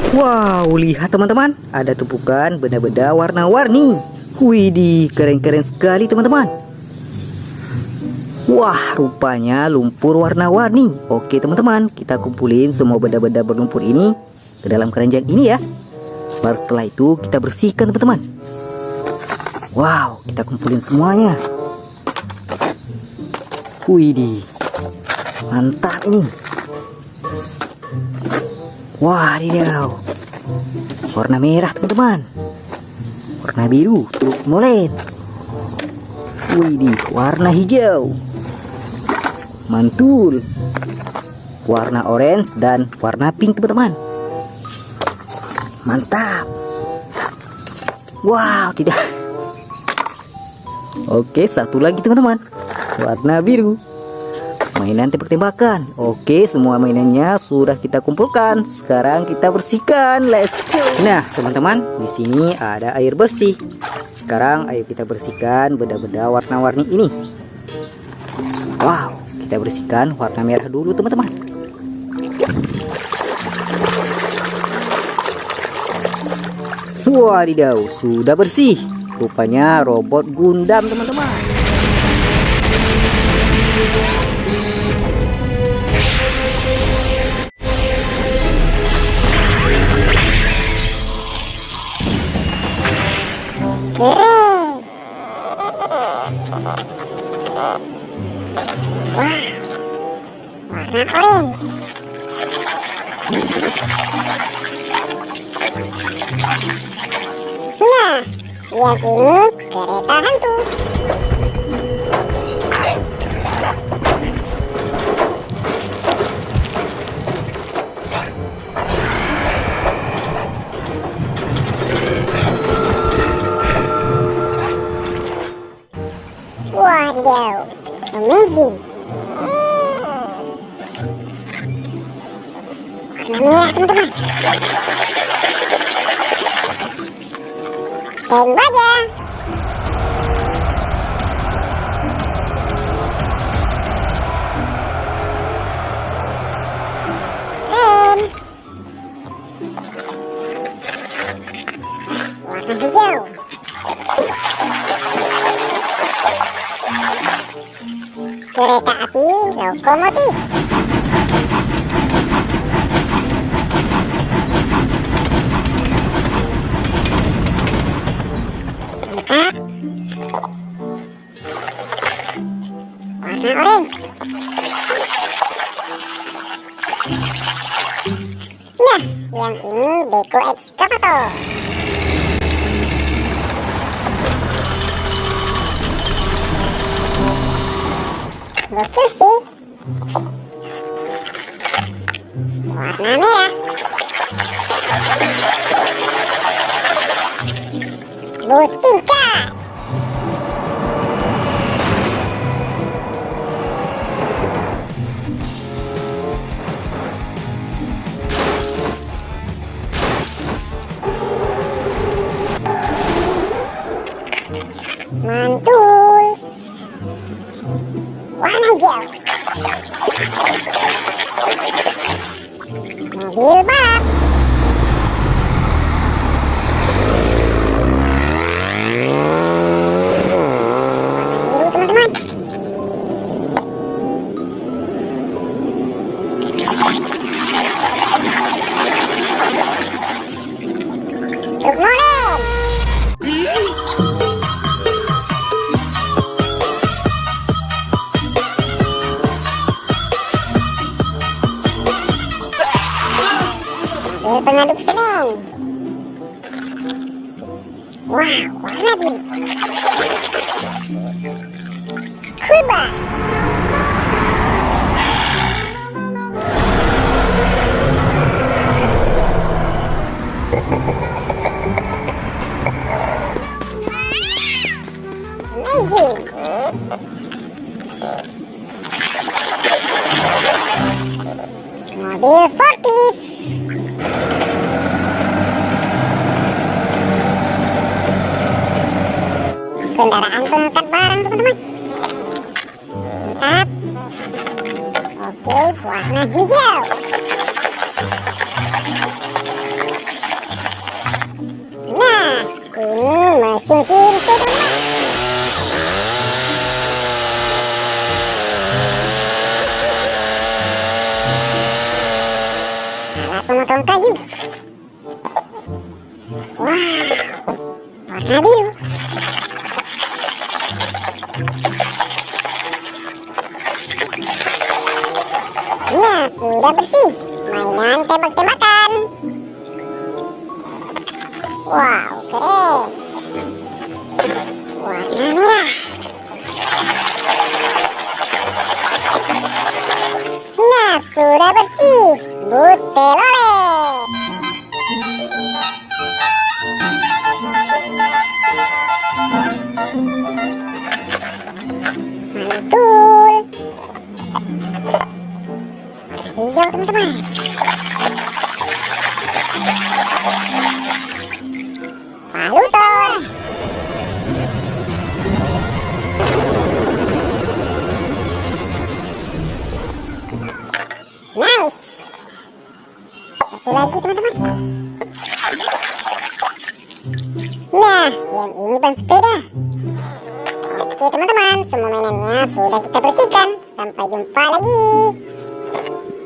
Wow, lihat teman-teman, ada tumpukan benda-benda warna-warni. Widih, keren-keren sekali teman-teman. Wah, rupanya lumpur warna-warni. Oke teman-teman, kita kumpulin semua benda-benda berlumpur ini ke dalam keranjang ini ya. Baru setelah itu kita bersihkan teman-teman. Wow, kita kumpulin semuanya. Widih, mantap ini. Wadidaw, warna merah teman-teman, warna biru Truk Molen. Widih, warna hijau mantul, warna orange dan warna pink teman-teman. Mantap. Wow, tidak. Oke, satu lagi teman-teman, warna biru, mainan tembak-tembakan. Oke, semua mainannya sudah kita kumpulkan. Sekarang kita bersihkan. Let's go. Nah, teman-teman, di sini ada air bersih. Sekarang ayo kita bersihkan benda-benda warna-warni ini. Wow, kita bersihkan warna merah dulu, teman-teman. Wadidaw, sudah bersih. Rupanya robot Gundam, teman-teman. Wah, warna orange. Nah, lihat ini kereta hantu. Wadidaw, amazing. Warna merah teman-teman. Dan Baja. Keren. Warna hijau. Kereta api lokomotif. Lengkap. Warna orange. Nah, yang ini Beko Excavator. Lucu sih. Warna merah. Bus tingkat. Mantul. Warna hijau. Mobil balap. Warna biru teman-teman. Truk Molen. Pengaduk semen. Wah, warna biru. School bus. Amazing. Mobil forklift. Kendaraan pengangkat barang teman-teman. Mantap. Oke, warna hijau. alat pemotong kayu. Wow, warna biru. Nah, sudah bersih. Mainan tembak-tembakan. Wow, keren. Warna merah. Nah, sudah bersih. Bus Telolet. Mantul. Hijau, teman-teman. Palutor. Nice. Satu lagi, teman-teman. Nah, yang ini ban sepeda. Oke, teman-teman, semua mainannya sudah kita bersihkan. Sampai jumpa lagi.